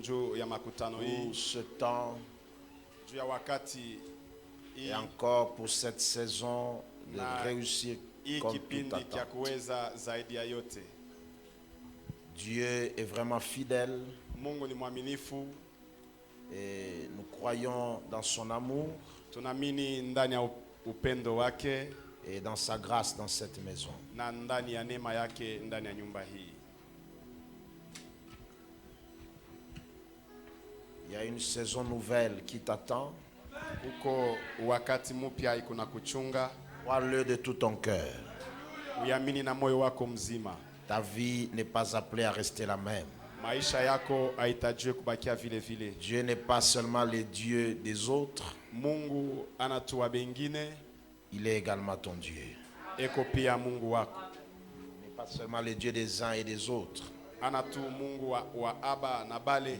pour ce temps et encore pour cette saison de réussir comme toute attente. Dieu est vraiment fidèle et nous croyons dans son amour et dans sa grâce dans cette maison. Il y a une saison nouvelle qui t'attend. Crois-le de tout ton cœur. Ta vie n'est pas appelée à rester la même. Dieu n'est pas seulement le Dieu des autres. Il est également ton Dieu. Il n'est pas seulement le Dieu des uns et des autres. Il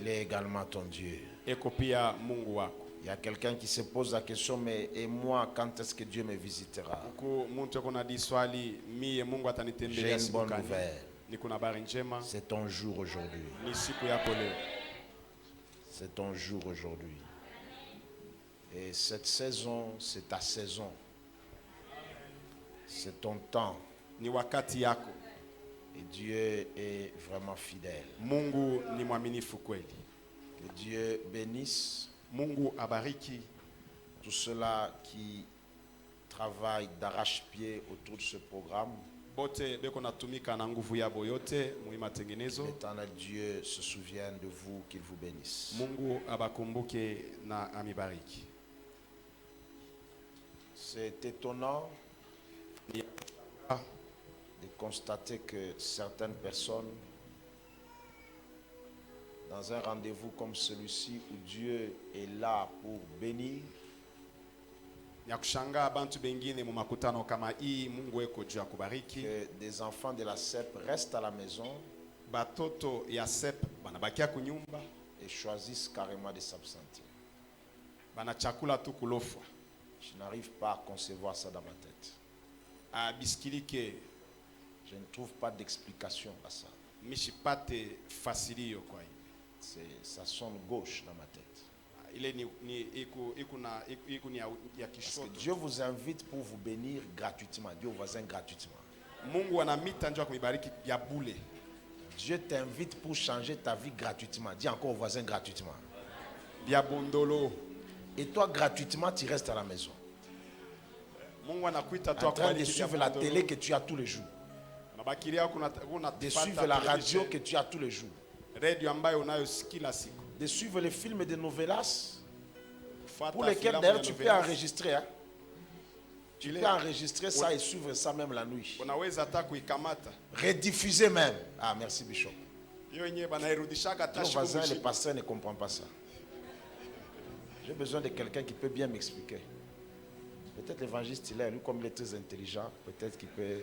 est également ton Dieu. Il y a quelqu'un qui se pose la question, mais et moi, quand est-ce que Dieu me visitera? J'ai une bonne nouvelle. C'est ton jour aujourd'hui. C'est ton jour aujourd'hui. Et cette saison, c'est ta saison. C'est ton temps. Et Dieu est vraiment fidèle. Que Dieu bénisse tous ceux-là qui travaillent d'arrache-pied autour de ce programme. L'éternel Dieu se souvienne de vous, qu'il vous bénisse. C'est étonnant de constater que certaines personnes, dans un rendez-vous comme celui-ci où Dieu est là pour bénir, que des enfants de la CEP restent à la maison et choisissent carrément de s'absenter. Je n'arrive pas à concevoir ça dans ma tête. Je ne trouve pas d'explication à ça. Ça sonne gauche dans ma tête. Parce que Dieu vous invite pour vous bénir gratuitement. Dieu vous voisin gratuitement. Dieu t'invite pour changer ta vie gratuitement. Dis encore au voisin gratuitement. Et toi gratuitement tu restes à la maison. En train de suivre la télé que tu as tous les jours. De suivre la radio que tu as tous les jours. De suivre les films de novelas pour lesquels d'ailleurs tu peux enregistrer. Hein? Tu peux enregistrer ça et suivre ça même la nuit. Rediffuser même. Ah, merci Bishop. Ton voisin, le pasteur ne comprend pas ça. J'ai besoin de quelqu'un qui peut bien m'expliquer. Peut-être l'évangéliste, il est, lui, comme il est très intelligent, peut-être qu'il peut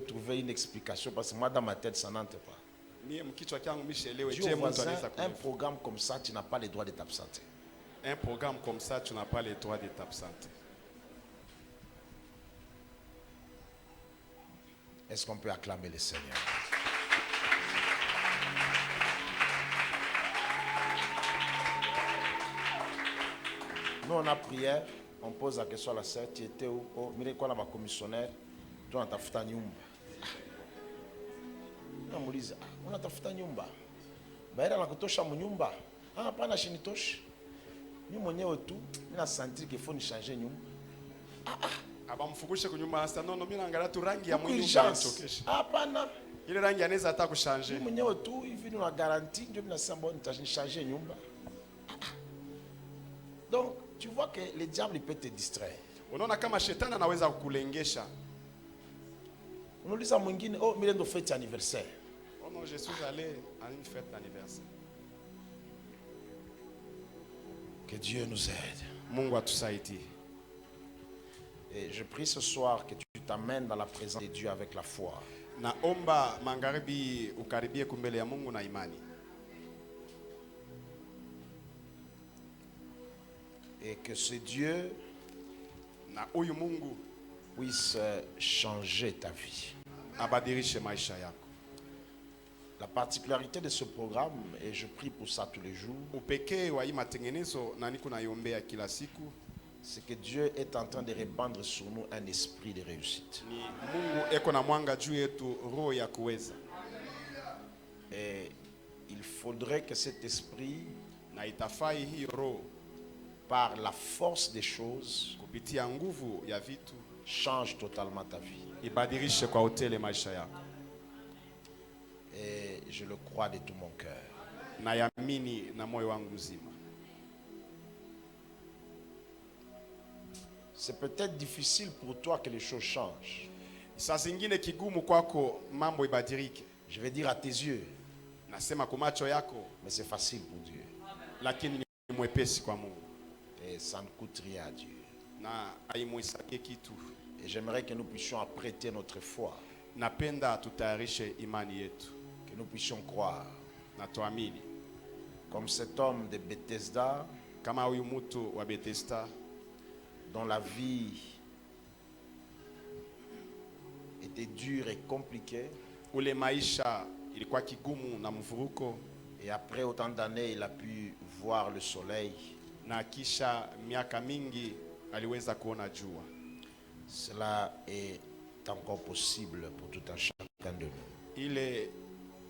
trouver une explication, parce que moi, dans ma tête, ça n'entre pas. Dis au voisin, un programme comme ça, tu n'as pas le droit de t'absenter. Un programme comme ça, tu n'as pas le droit de t'absenter. Est-ce qu'on peut acclamer le Seigneur? Nous, on a prière, on pose la question à la sœur, tu étais où? Oh, mire quoi là, ma commissionnaire, toi, on t'a fait un nyumba. On me dit, on a fait un nyumba. Baïra la kutosha mu nyumba. Ah, pas na shinitoshi. Ni mwenyewe tu, nina sentir qu'il faut ni changer nyumba. Abamfugushe kunyumba hasa no mimi naangalia tu rangi ya mwili inachokesha. Hapana. Ile rangi anaweza hata kuchanger. Ni mwenyewe tu hivi ni una garantie ndio mimi nasema bon nitachanger nyumba. Donc, tu vois que le diable peut te distraire. Unaona kama shetani anaweza kukulengesha. Unauliza mwingine, oh, mimi ndo fête anniversaire. Oh non, je suis allé à une fête d'anniversaire. Que Dieu nous aide. Mungu atusaidie. Et je prie ce soir que tu t'amènes dans la présence de Dieu avec la foi. Naomba magharibi ukaribie kumbele ya Mungu na imani. Et que ce Dieu na huyu Mungu puisse changer ta vie. Abadilishe maisha yako. La particularité de ce programme, et je prie pour ça tous les jours, Upekee wa hii matengenezo na niko naiombea kila siku c'est que Dieu est en train de répandre sur nous un esprit de réussite. ni Mungu eko na mwanga juu yetu roho ya kuweza. Et il faudrait que cet esprit, Na itafai hii roho par la force des choses, kupitia nguvu ya vitu change totalement ta vie. ibadilishe kwa hoteli maisha yako. Et je le crois de tout mon cœur. Na yamini na moyo wangu mzima. C'est peut-être difficile pour toi que les choses changent. Saa zingine kigumu kwako mambo ibadilike. Je vais dire à tes yeux, Nasema kwa macho yako, mais c'est facile pour Dieu. lakini ni mwepesi kwa Mungu. Et ça ne coûte rien à Dieu. Na haimuhesabii kitu. Et j'aimerais que nous puissions apprêter notre foi, Napenda tutayarishe imani yetu que nous puissions croire. na tuamini Comme cet homme de Bethesda, kama huyu mtu wa Bethesda dont la vie était dure et compliquée, ule maisha ilikuwa kigumu na mvuruko, et après autant d'années, il a pu voir le soleil. na kisha miaka mingi aliweza kuona jua. Cela est encore possible pour tout un chacun de nous. Ile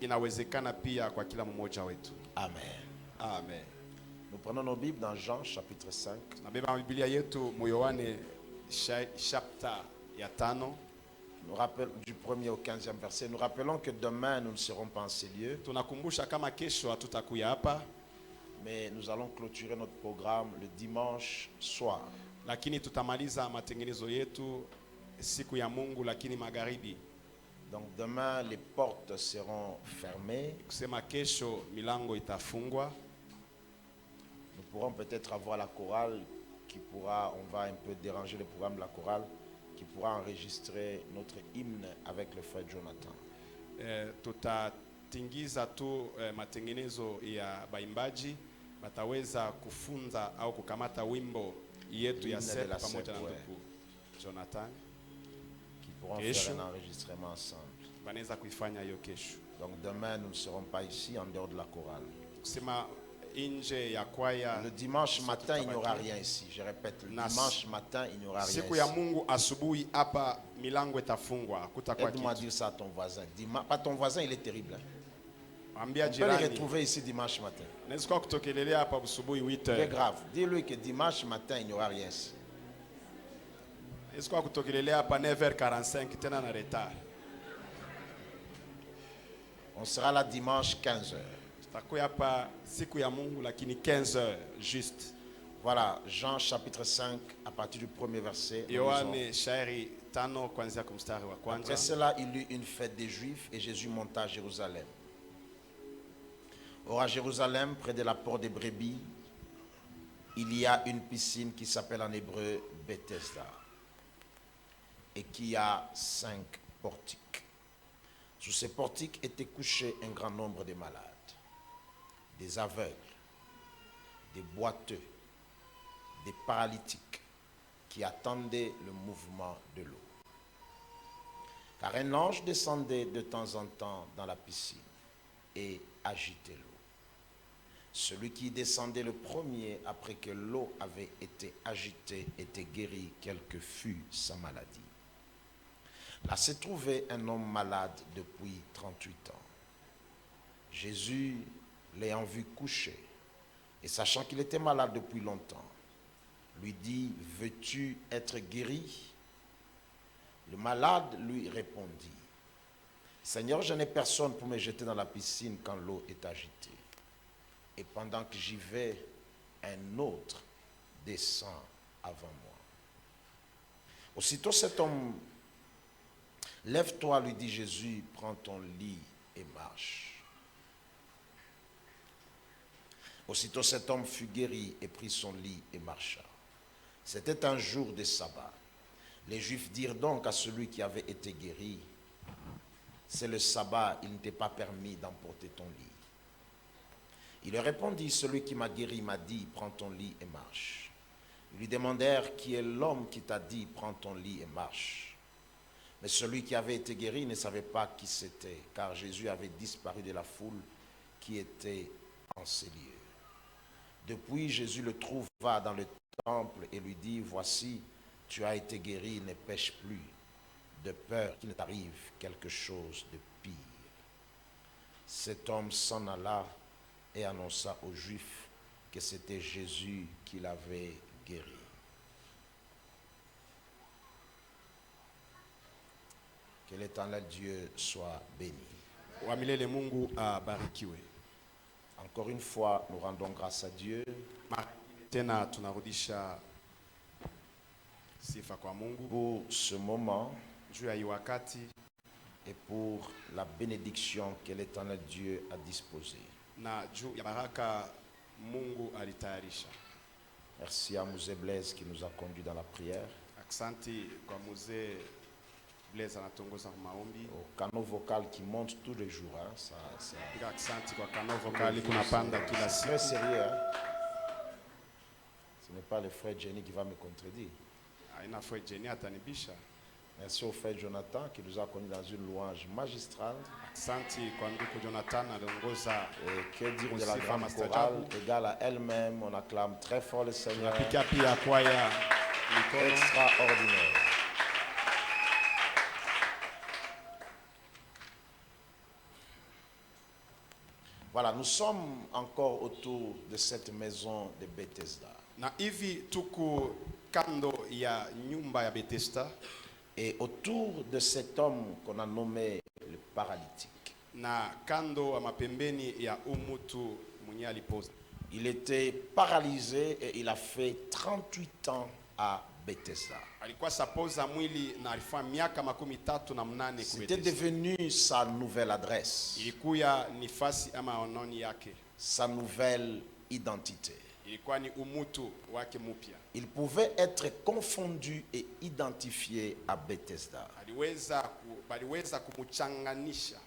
inawezekana pia kwa kila mmoja wetu. Amen. Amen. Nous prenons nos Bibles dans Jean chapitre 5. Nabeba Biblia yetu mu Yohane chapter ya 5. Nous rappelons du 1er au 15e verset. Nous rappelons que demain nous ne serons pas en ces lieux, Tunakumbusha kama kesho hatutakuya hapa, mais nous allons clôturer notre programme le dimanche soir. lakini tutamaliza matengenezo yetu siku ya Mungu, lakini magharibi. Donc demain les portes seront fermées. Kusema kesho milango itafungwa. Nous pourrons peut-être avoir la chorale qui pourra, on va un peu déranger le programme de la chorale, qui pourra enregistrer notre hymne avec le frère Jonathan. Tutatingiza tu matengenezo ya baimbaji, bataweza kufunza au kukamata wimbo yetu ya Hymne de sepa la pamoja na sepa, ndugu Jonathan. Qui pourront Kesho. faire un enregistrement ensemble. Banaweza kuifanya hiyo kesho. Donc demain nous ne serons pas ici en dehors de la chorale. Kusema nje ya kwaya. Le dimanche Sote matin il n'y aura tutabaki. rien ici. Je répète, le Nas- dimanche matin il n'y aura rien Siku ya ici. Mungu asubuhi hapa milango itafungwa, hakutakuwa Aide-moi à kitu. dire ça à ton voisin. Pas ton voisin, il est terrible. Hein. Ambia On peut le jirani, retrouver ici dimanche matin. naweza kwa kutokelelea hapa asubuhi C'est 8h. grave. Dis-lui que dimanche matin il n'y aura rien ici. Naweza kwa kutokelelea hapa 9h45 tena na retard. On sera là dimanche 15h. Tutakuwa hapa siku ya Mungu lakini 15h juste. Voilà, Jean chapitre 5, à partir du premier verset. nous lisons. Yohane shairi 5 kuanzia kwa mstari wa Après kwanza. cela, il eut une fête des Juifs et Jésus monta à Jérusalem. Or, à Jérusalem, près de la porte des brebis, il y a une piscine qui s'appelle en hébreu Bethesda et qui a 5 portiques. Sous ces portiques étaient couchés un grand nombre de malades, des aveugles, des boiteux, des paralytiques qui attendaient le mouvement de l'eau. Car un ange descendait de temps en temps dans la piscine et agitait l'eau. Celui qui descendait le premier après que l'eau avait été agitée était guéri, quelle que fût sa maladie. Là se trouvait un homme malade depuis 38 ans. Jésus, l'ayant vu couché, et sachant qu'il était malade depuis longtemps, lui dit, « Veux-tu être guéri ?» Le malade lui répondit, « Seigneur, je n'ai personne pour me jeter dans la piscine quand l'eau est agitée. Et pendant que j'y vais, un autre descend avant moi. » Aussitôt cet homme, « Lève-toi, lui dit Jésus, prends ton lit et marche. » Aussitôt cet homme fut guéri et prit son lit et marcha. C'était un jour de sabbat. Les Juifs dirent donc à celui qui avait été guéri, « C'est le sabbat, il ne t'est pas permis d'emporter ton lit. » Il leur répondit, « Celui qui m'a guéri m'a dit, prends ton lit et marche. » Ils lui demandèrent, « Qui est l'homme qui t'a dit, prends ton lit et marche ?» Mais celui qui avait été guéri ne savait pas qui c'était, car Jésus avait disparu de la foule qui était en ces lieux. Depuis, Jésus le trouva dans le temple et lui dit, voici, tu as été guéri, ne pêche plus, de peur qu'il ne t'arrive quelque chose de pire. Cet homme s'en alla et annonça aux Juifs que c'était Jésus qui l'avait guéri. Que l'Éternel Dieu soit béni. Wa milele Mungu abarikiwe. Encore une fois, nous rendons grâce à Dieu Tena tunarudisha sifa kwa Mungu pour ce moment juu ya hii wakati et pour la bénédiction que l'Éternel Dieu a disposée. na juu ya baraka Mungu alitayarisha. Merci à Mouzé Blaise qui nous a conduits dans la prière. Aksanti kwa mzee Blaise anatongoza maombi. Au canot vocal qui monte tous les jours. Piga aksanti kwa kano vokali kunapanda kila C'est très siku. sérieux. Hein? Ce n'est pas le frère Jenny qui va me contredire. Haina fwe Jenny atanibisha. Merci au frère Jonathan qui nous a conduits dans une louange magistrale. Aksanti kwa ndugu Jonathan aliongoza. Et que dire de la grande chorale égale à elle-même. On acclame très fort le Seigneur. Tunapika pia kwaya mikono. Extraordinaire. Voilà, nous sommes encore autour de cette maison de Bethesda. Na hivi tuko kando ya nyumba ya Bethesda Et autour de cet homme qu'on a nommé le paralytique. na kando ya mapembeni ya umutu mwenye alipoza. Il était paralysé et il a fait 38 ans à Bethesda. Alikuwa sapoza mwili na alifanya miaka 38 C'était devenu sa nouvelle adresse, ilikuwa nifasi ama ononi yake, sa nouvelle identité. ilikuwa ni umutu wake mupya. Il pouvait être confondu et identifié à Bethesda. Baliweza kumuchanganisha.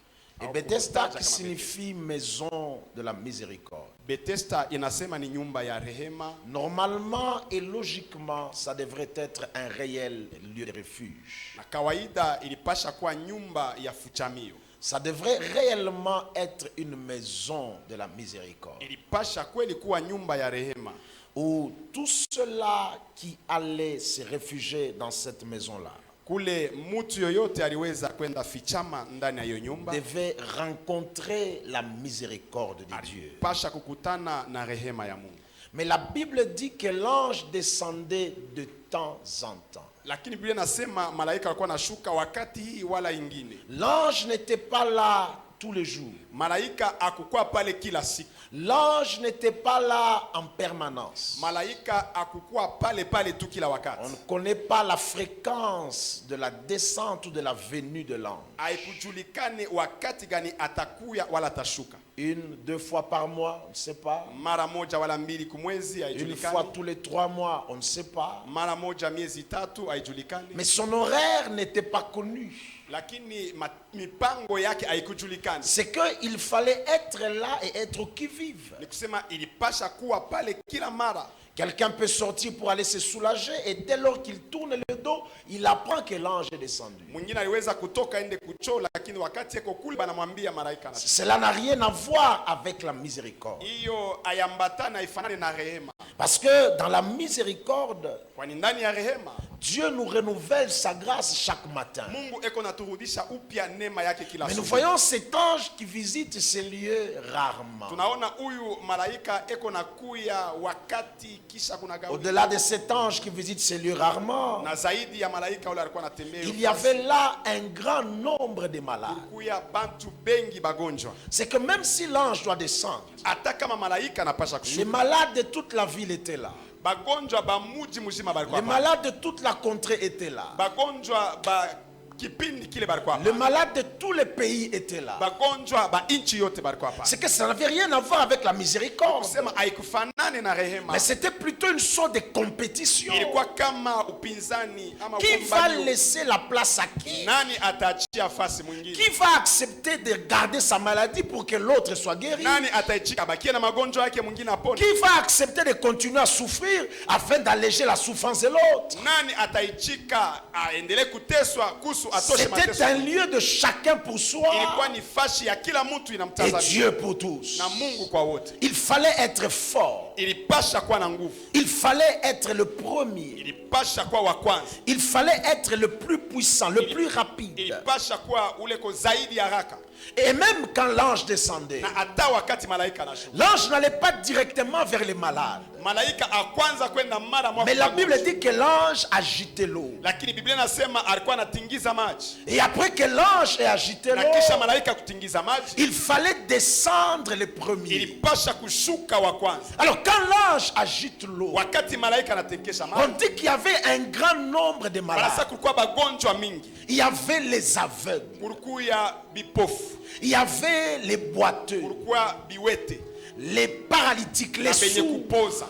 Et Bethesda qui signifie maison de la miséricorde. Bethesda inasema ni nyumba ya rehema. Normalement et logiquement, ça devrait être un réel lieu de refuge. Na kawaida ilipasha kuwa nyumba ya fuchamio. Ça devrait réellement être une maison de la miséricorde. Ilipasha kweli kuwa nyumba ya rehema. Où tous ceux-là qui allaient se réfugier dans cette maison-là Kule mutu yoyote aliweza kwenda fichama ndani ya hiyo nyumba devaient rencontrer la miséricorde de Dieu. pasha kukutana na rehema ya Mungu. Mais la Bible dit que l'ange descendait de temps en temps. Lakini Biblia nasema malaika alikuwa anashuka wakati hii wala ingine. L'ange n'était pas là tous les jours. Malaika akukua pale kila siku. L'ange n'était pas là en permanence. Malaika akukua pale pale tu kila wakati. On ne connaît pas la fréquence de la descente ou de la venue de l'ange. Haikujulikane wakati gani atakuya wala atashuka. 1, 2 fois par mois, on ne sait pas. Mara moja wala mbili kumwezi Une haijulikani. fois tous les 3 mois, on ne sait pas. Mara moja miezi tatu haijulikani. Mais son horaire n'était pas connu. Lakini mipango yake haikujulikani. C'est qu'il fallait être là et être qui vive. Ni kusema ilipasha kuwa pale kila mara. Quelqu'un peut sortir pour aller se soulager et dès lors qu'il tourne le dos, il apprend que l'ange est descendu. Mwingine aliweza kutoka ende kuchola, lakini wakati yako kule banamwambia malaika na. Cela n'a rien à voir avec la miséricorde. Hiyo ayambatana ifanane na rehema. Parce que dans la miséricorde, Kwani ndani ya rehema Dieu nous renouvelle sa grâce chaque matin. Mungu eko naturudisha upya neema yake kila Mais nous siku. voyons cet ange qui visite ces lieux rarement. Tunaona huyu malaika eko nakuya wakati kisha kuna gawi. Au-delà de cet ange qui visite ces lieux rarement, Na zaidi ya malaika ule alikuwa anatembea. il y avait là un grand nombre de malades. Kuya bantu bengi bagonjwa. C'est que même si l'ange doit descendre, Hata kama malaika anapasha les kushuka. malades de toute la ville étaient là. Bagonjwa ba muji mzima balikuwa. Les malades de toute la contrée étaient là. Bagonjwa ba kipindi kile balikuwa. Les malades de tous les pays étaient là. Bagonjwa ba inchi yote balikuwa hapa. C'est que ça n'avait rien à voir avec la miséricorde. Kusema haikufanane na rehema. Mais c'était plutôt une sorte de compétition. Ilikuwa kama upinzani ama Qui va ugombani. laisser la place à qui? Nani ataachia fasi mwingine? Qui va accepter de garder sa maladie pour que l'autre soit guéri? Nani ataichika bakie na magonjwa yake mwingine apone? Qui va accepter de continuer à souffrir afin d'alléger la souffrance de l'autre? Nani ataichika aendelee kuteswa kusu atoshe C'était mateso. un lieu de chacun pour soi Ilikuwa ni fashi ya kila mtu et inamtazamia. Dieu pour tous. Na Mungu kwa wote. Il fallait être fort. Ilipasha kuwa na nguvu. Il fallait être le premier. Ilipasha kuwa wa kwanza. Il fallait être le plus puissant, le plus rapide. Ilipasha kuwa ule ko zaidi haraka. Et même quand l'ange descendait, Na hata wakati malaika anashuka. l'ange n'allait pas directement vers les malades. Malaika akwanza kwenda mara moja. Mais la Bible dit que l'ange agitait l'eau. Lakini Biblia inasema alikuwa anatingiza maji. Et après que l'ange ait agité Na kisha l'eau, malaika kutingiza maji, il fallait descendre les premiers. ilipasha kushuka wa kwanza. Alors quand l'ange agite l'eau, Wakati malaika anatekesha on maji, dit qu'il y avait un grand nombre de barasa malades. kulikuwa bagonjwa mingi. Il y avait les aveugles, Kulikuwa bipofu, il y avait les boiteux, kulikuwa biwete, les paralytiques, les na benye sourds. kupoza.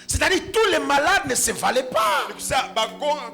C'est-à-dire tous les malades ne se valaient pas. Nikusa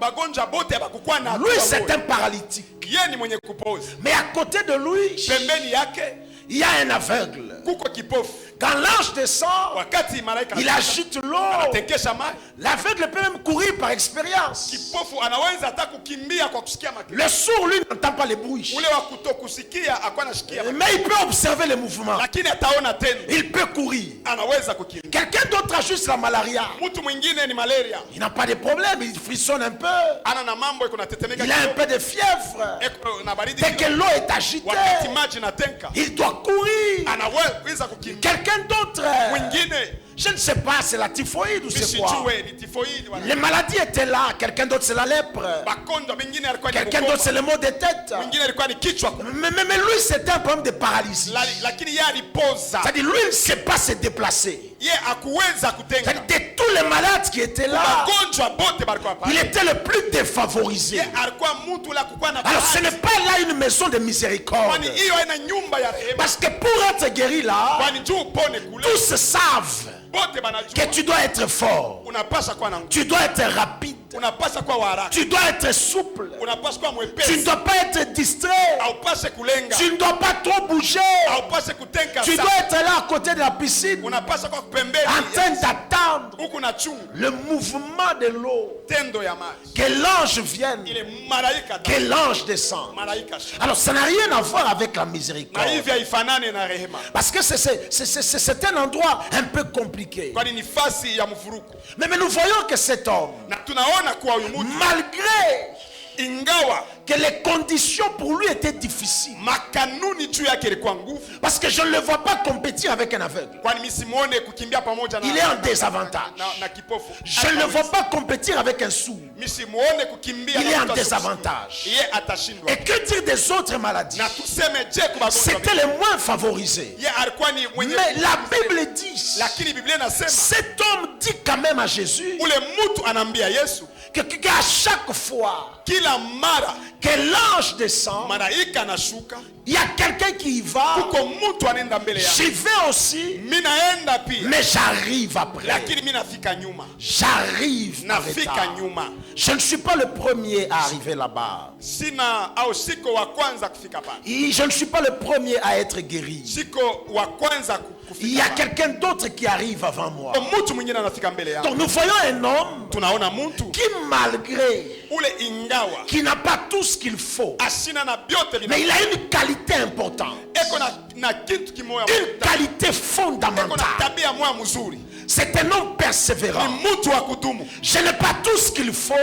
bagonjwa bote habakukuwa na Lui, hatua c'est moja. un paralytique. Yeye ni mwenye kupoza. Mais à côté de lui, Pembeni yake il y a un aveugle. kuko kipofu. Quand l'ange descend, Wakati malaika il agite l'eau. anatekesha maji, L'aveugle peut même courir par expérience. kipofu anaweza hata kukimbia kwa kusikia makelele. Le sourd, lui, n'entend pas les bruits. Ule wa kutokusikia akwa anasikia, Mais il peut observer les mouvements. lakini ataona tena. Il peut courir. Anaweza kukimbia. Quelqu'un d'autre a juste la malaria. Mtu mwingine ni malaria, Il n'a pas de problème, il frissonne un peu. ana na mambo iko natetemeka Il a un kidogo, peu de fièvre. eko na baridi Dès que kidogo. l'eau est agitée, Wakati maji natenka, il doit courir. anaweza kukimbia. Quelqu'un d'autre, Mwingine je ne sais pas, c'est la typhoïde ou c'est quoi. misijue ni tifoidi wala Les maladies étaient là. Quelqu'un d'autre, c'est la lèpre. magonjwa mengine, alikuwa ni Quelqu'un d'autre, c'est ukoma, le mot de tête. mwingine alikuwa ni kichwa, Mais lui, c'était un problème de paralysie. lakini yeye alipoza, C'est-à-dire, lui, il ne sait pas se déplacer. yeye akuweza kutenga. C'est-à-dire, de tous les malades qui étaient là, Magonjwa bote balikuwa il pale, était le plus défavorisé. yeye alikuwa mtu la kukuwa na Alors, ce bahati. n'est pas là une maison de miséricorde. Kwani hiyo haina nyumba ya rehema, Parce que pour être guéri là, kwani juu upone kule tous savent bote que banajua tu dois être fort. unapasha kuwa na nguvu, Tu dois être rapide. unapasha kuwa wa haraka, Tu dois être souple. unapasha kuwa Tu ne mwepesi, dois pas être distrait. haupashe kulenga, Tu ne dois pas trop bouger. haupashe kutenka Tu sana, dois être là à côté de la piscine, unapasha kuwa pembeni en train d'attendre huku na chunga le mouvement de l'eau. tendo ya maji, Que l'ange vienne, ile malaika que l'ange descende. malaika shuka. Alors, ça n'a rien à voir avec la Na miséricorde. hivi haifanane na rehema, Parce que c'est un endroit un peu compliqué. kwani ni fasi ya mfuruko. Mais nous voyons que cet homme, Na tunaona kuwa huyu mtu malgré ingawa que les conditions pour lui étaient difficiles, makanuni juu yake ilikuwa nguvu, parce que je ne le vois pas compétir avec un aveugle. kwani misimuone kukimbia pamoja na Il est en désavantage. na kipofu. Je ne le vois pas compétir avec un sourd. Misimuone kukimbia Il na est en mtu asiye- désavantage. Yeye atashindwa. Et que dire des autres maladies? Na tuseme je kwa magonjwa C'était mengine? les moins favorisés. Yeye alikuwa ni mwenye, Mais la Bible dit, lakini Biblia inasema cet homme dit quand même à Jésus ule mtu anaambia Yesu qu'à chaque fois kila mara que l'ange descend, malaika anashuka, il y a quelqu'un qui y va. kuko mtu anaenda mbele yake. J'y vais aussi, Mimi naenda pia, mais j'arrive après. lakini mimi nafika nyuma, J'arrive en nafika retard. nyuma. Je ne suis pas le premier à arriver là-bas. Sina au siko wa kwanza kufika pale, Et je ne suis pas le premier à être guéri. siko wa kwanza Il y kufika a pale. quelqu'un d'autre qui arrive avant moi. Mtu mwingine anafika mbele yako. Donc nous voyons un homme Tunaona mtu qui, malgré, ule ingawa qui n'a pas tout ce qu'il faut, ashina na byote mais vina il a une qualité importante, eko na kitu kimoya, une qualité eko na fondamentale. tabia moya mzuri, C'est un homme persévérant. ni mtu wa kudumu. Je n'ai pas tout ce qu'il faut,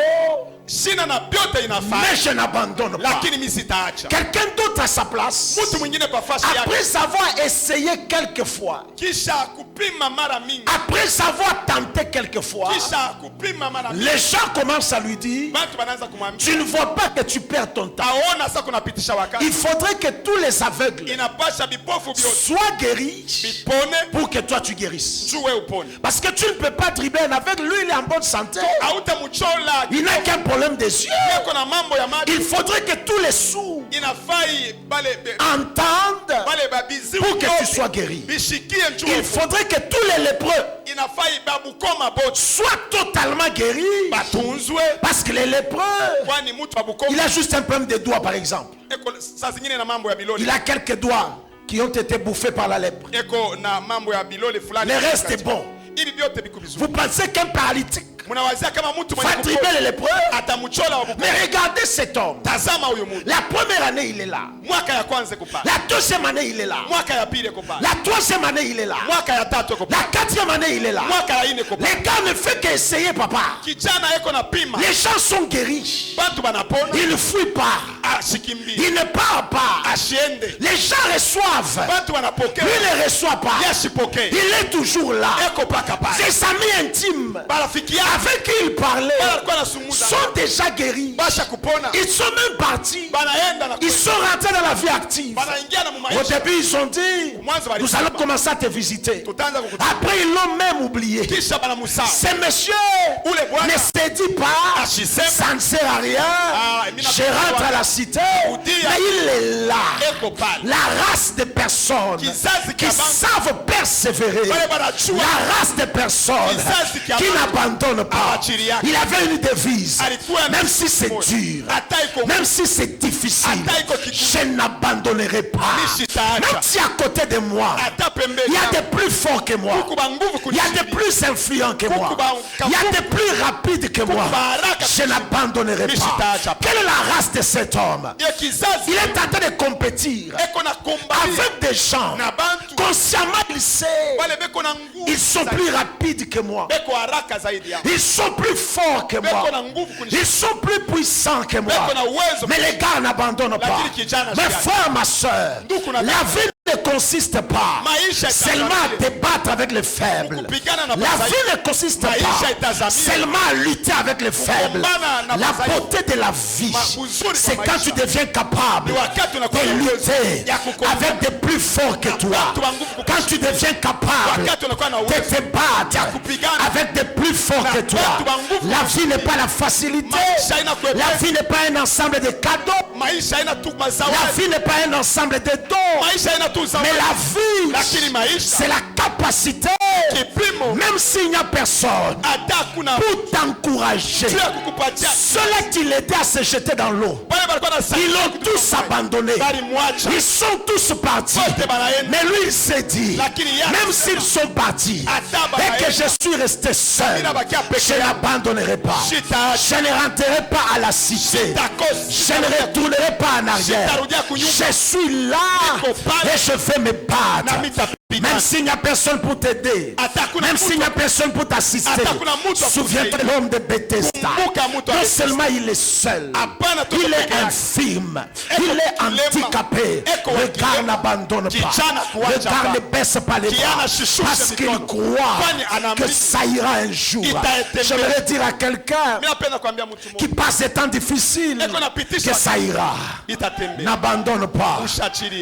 Sina na byote mais inafaa, je n'abandonne pas. lakini mimi sitaacha. Quelqu'un d'autre à sa place, Mtu mwingine kwa fasi yake, après avoir essayé quelquefois, kisha kupima mara mingi, après avoir tenté quelquefois, kisha kupima mara mingi, les gens commencent à lui dire, watu wanaanza kumwambia, tu ne vois pas que tu perds ton temps. aona sasa kunapitisha wakati, Il faudrait que tous les aveugles inapasha vipofu vyote soient guéris vipone pour que toi tu guérisses. juu wewe upone. Parce que tu ne peux pas dribbler un aveugle, lui il est en bonne santé. Hautamchola, Il n'a qu'un problème des yeux. yeko na mambo ya maji, Il faudrait que tous les sourds inafai bale entendent bale babizi pour que tu wote sois guéri. bishikie juu. Il faudrait que tous les lépreux Inafai babukoma bote soient totalement guéris. batunzwe, Parce que les lépreux, kwani mtu wa il bukoma a juste un problème de doigts par exemple. eko saa zingine na mambo ya bilole, Il a quelques doigts qui ont été bouffés par la lèpre. eko na mambo ya bilole fulani. Le reste est bon. Ili vyote biko vizuri. Vous pensez qu'un paralytique va tribler les lépreux. Mais regardez cet homme. La première année, il est là. La deuxième année, il est là. La troisième année, il est là. La quatrième année, il est là. Les gars ne font qu'essayer, papa. Les gens sont guéris. Ils ne fuient pas. Ils ne parlent pas. Les gens reçoivent. Lui ne reçoit pas. Il est toujours là. Ses amis intimes avec qui il parlait sont déjà guéris. Ils sont même partis. Ils sont rentrés dans la vie active. Au début, ils ont dit, nous allons commencer à te visiter. Après, ils l'ont même oublié. Ces messieurs ne se dit pas, ça ne sert à rien. Je rentre à la cité. Mais il est là. La race de personnes qui savent persévérer. La race de personnes qui n'abandonnent pas. Il avait une devise. Même si c'est dur, même si c'est difficile, je n'abandonnerai pas. Même si à côté de moi, il y a des plus forts que moi. Il y a des plus influents que moi. Il y a des plus rapides que moi. Je n'abandonnerai pas. Quelle est la race de cet homme? Il est en train de compétir avec des gens. Consciemment, il sait. Ils sont plus rapides que moi. Ils sont plus forts que moi. Ils sont plus puissants que moi. Mais les gars n'abandonnent pas. Mes frères, ma soeur, la vie ne consiste pas seulement à débattre avec les faibles. La vie ne consiste pas seulement à lutter avec les faibles. La beauté de la vie, c'est quand tu deviens capable de lutter avec des plus forts que toi. Quand tu deviens capable de te battre avec des plus forts que toi. La vie n'est pas la facilité. La vie n'est pas un ensemble de cadeaux. La vie n'est pas un ensemble de dons. Mais la vie, c'est la capacité, même s'il n'y a personne, pour t'encourager. Ceux-là qui l'aidaient à se jeter dans l'eau, ils l'ont tous abandonné. Ils sont tous partis. Mais lui, il s'est dit, même s'ils sont partis et que je suis resté seul, je n'abandonnerai pas. Je ne rentrerai pas à la cité. Je ne retournerai pas en arrière. Je suis là et je vais me battre. Même s'il n'y a personne pour t'aider, même s'il n'y a personne pour t'assister, souviens-toi de l'homme de Bethesda. Non seulement il est seul, il est infirme, il est handicapé. Le gars n'abandonne pas. Le gars ne baisse pas les bras parce qu'il croit que ça ira un jour. J'aimerais dire à quelqu'un qui passe des temps difficiles que ça ira. N'abandonne pas,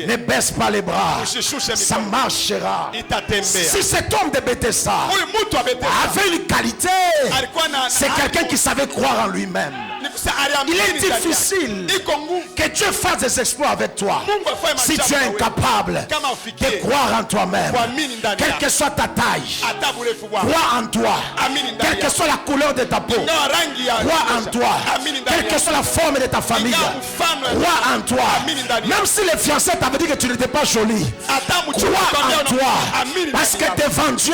ne baisse pas les bras, ça marchera. Si cet homme de Bethesda avait une qualité, c'est quelqu'un qui savait croire en lui-même. Il est difficile que Dieu fasse des exploits avec toi si tu es incapable de croire en toi-même. Quelle que soit ta taille, crois en toi. Quelle que soit la couleur de ta peau, crois en toi. Quelle que soit la forme de ta famille, crois en toi. Même si les fiancés t'avaient dit que tu n'étais pas jolie, crois en toi. Parce que devant Dieu,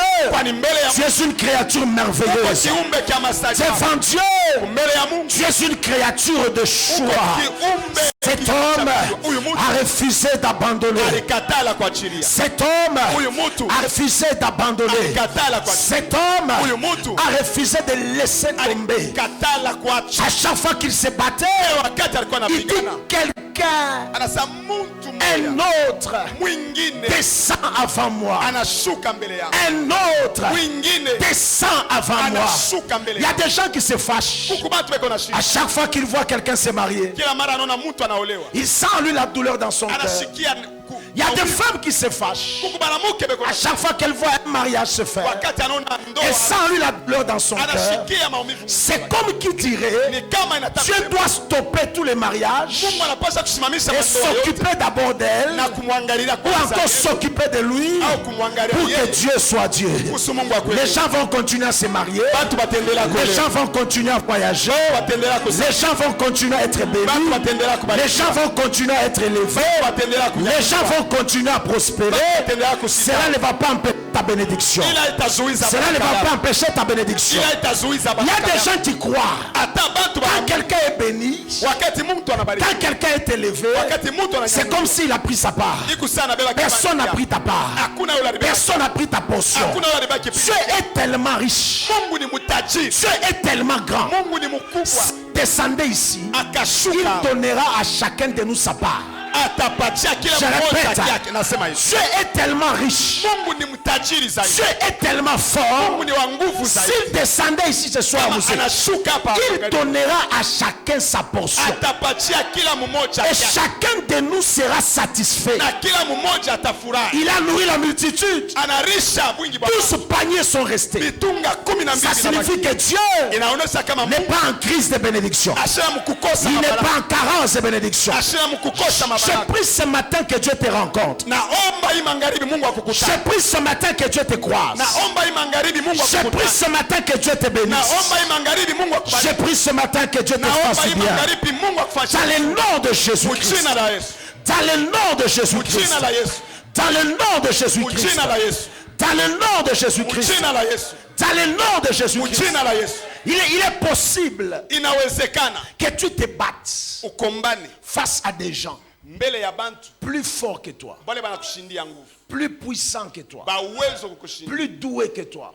tu es une créature merveilleuse. Devant Dieu, tu es une créature de choix. Cet homme a refusé d'abandonner. Cet homme a refusé d'abandonner. Cet homme a refusé de laisser tomber. À chaque fois qu'il se battait, il dit quelqu'un, un autre descend avant moi. Un autre descend avant moi. Il y a des gens qui se fâchent. À chaque fois qu'ils voient quelqu'un se marier, il sent en lui la douleur dans son cœur. Il y a des femmes qui se fâchent. À chaque fois qu'elles voient un mariage se faire, elles sentent en lui la douleur dans son cœur. C'est comme qui dirait, Dieu doit stopper tous les mariages et s'occuper d'abord d'elle, ou encore s'occuper de lui, pour que Dieu soit Dieu. Les gens vont continuer à se marier, les gens vont continuer à voyager, les gens vont continuer à être bénis, les gens vont continuer à être élevés, les gens vont continuer à prospérer, cela ne va pas empêcher ta bénédiction. Cela ne va pas empêcher ta bénédiction. Il y a des gens qui croient quand quelqu'un est béni, quand quelqu'un est élevé, c'est comme s'il a pris sa part. Personne n'a pris ta part. Personne n'a pris ta portion. Dieu est tellement riche. Dieu est tellement grand. Descendez ici. Il donnera à chacun de nous sa part. Je répète, Dieu est tellement riche, Dieu est tellement fort. S'il descendait ici ce soir, il donnera à chacun sa portion. Et chacun de nous sera satisfait. Il a nourri la multitude. 12 paniers sont restés. Ça signifie que Dieu n'est pas en crise de bénédiction. Il n'est pas en carence de bénédiction. Je prie ce matin que Dieu te rencontre. Je prie ce matin que Dieu te croise. Je prie ce matin que Dieu te bénisse. Je prie ce matin que Dieu te fasse bien. Dans le nom de Jésus-Christ. Dans le nom de Jésus-Christ. Dans le nom de Jésus-Christ. Dans le nom de Jésus-Christ. Dans le nom de Jésus-Christ. Il est possible que tu te battes face à des gens plus forts que toi, plus puissants que toi, plus doués que toi.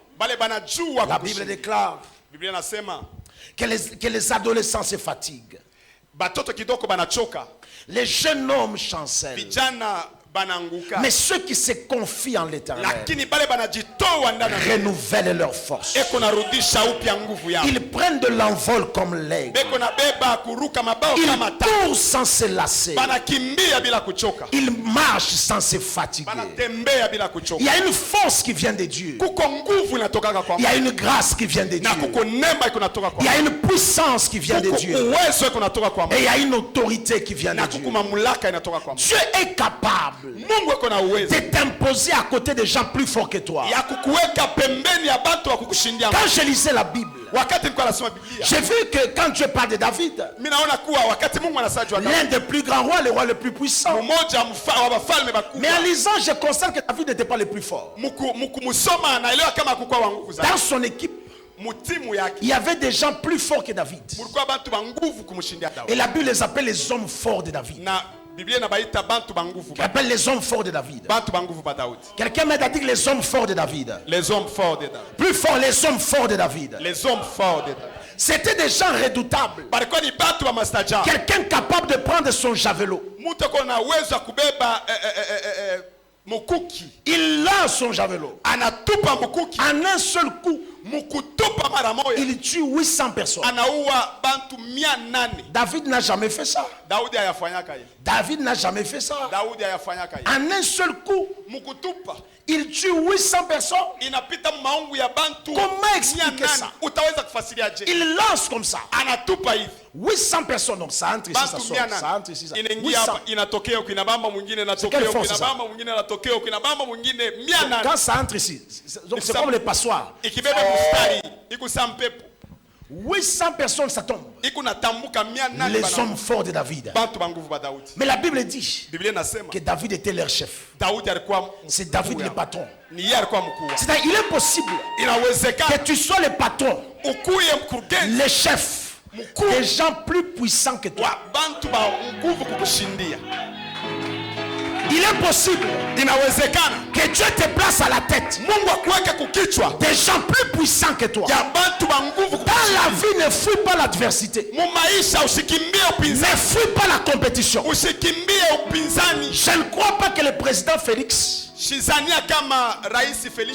La Bible déclare que les adolescents se fatiguent, les jeunes hommes chancellent, mais ceux qui se confient en l'Éternel renouvellent leur force. Ils prennent de l'envol comme l'aigle. Ils courent sans se lasser. Ils marchent sans se fatiguer. Il y a une force qui vient de Dieu. Il y a une grâce qui vient de Dieu. Il y a une puissance qui vient de Dieu. Et il y a une autorité qui vient de Dieu. Dieu est capable de t'imposer à côté des gens plus forts que toi. Quand je lisais la Bible, j'ai vu que quand Dieu parle de David, l'un des plus grands rois, le roi le plus puissant, mais en lisant, je constate que David n'était pas le plus fort. Dans son équipe, il y avait des gens plus forts que David. Et la Bible les appelle les hommes forts de David. Appelle les hommes forts de David. Quelqu'un m'a dit que les hommes forts de David. Les hommes forts de David. Plus fort, les hommes forts de David. Les hommes forts de David. C'était des gens redoutables. Quelqu'un capable de prendre son javelot. Il lance son javelot. En un seul coup, il tue 800 personnes. David n'a jamais fait ça. David n'a jamais fait ça. En un seul coup, il tue 800 personnes. Comment expliquer ça? Il lance comme ça. 800 personnes, donc ça entre ici, ça sort. Ça entre ici, ça. 800. Quand ça entre ici, donc c'est comme les passoires. 800 personnes, ça tombe. Les hommes forts de David. Mais la Bible dit que David était leur chef. C'est David le patron. C'est-à-dire, il est possible que tu sois le patron, le chef, des gens plus puissants que toi. Il est possible que Dieu te place à la tête des gens plus puissants que toi. Dans la vie, ne fuis pas l'adversité. Ne fuis pas la compétition. Je ne crois pas que le président Félix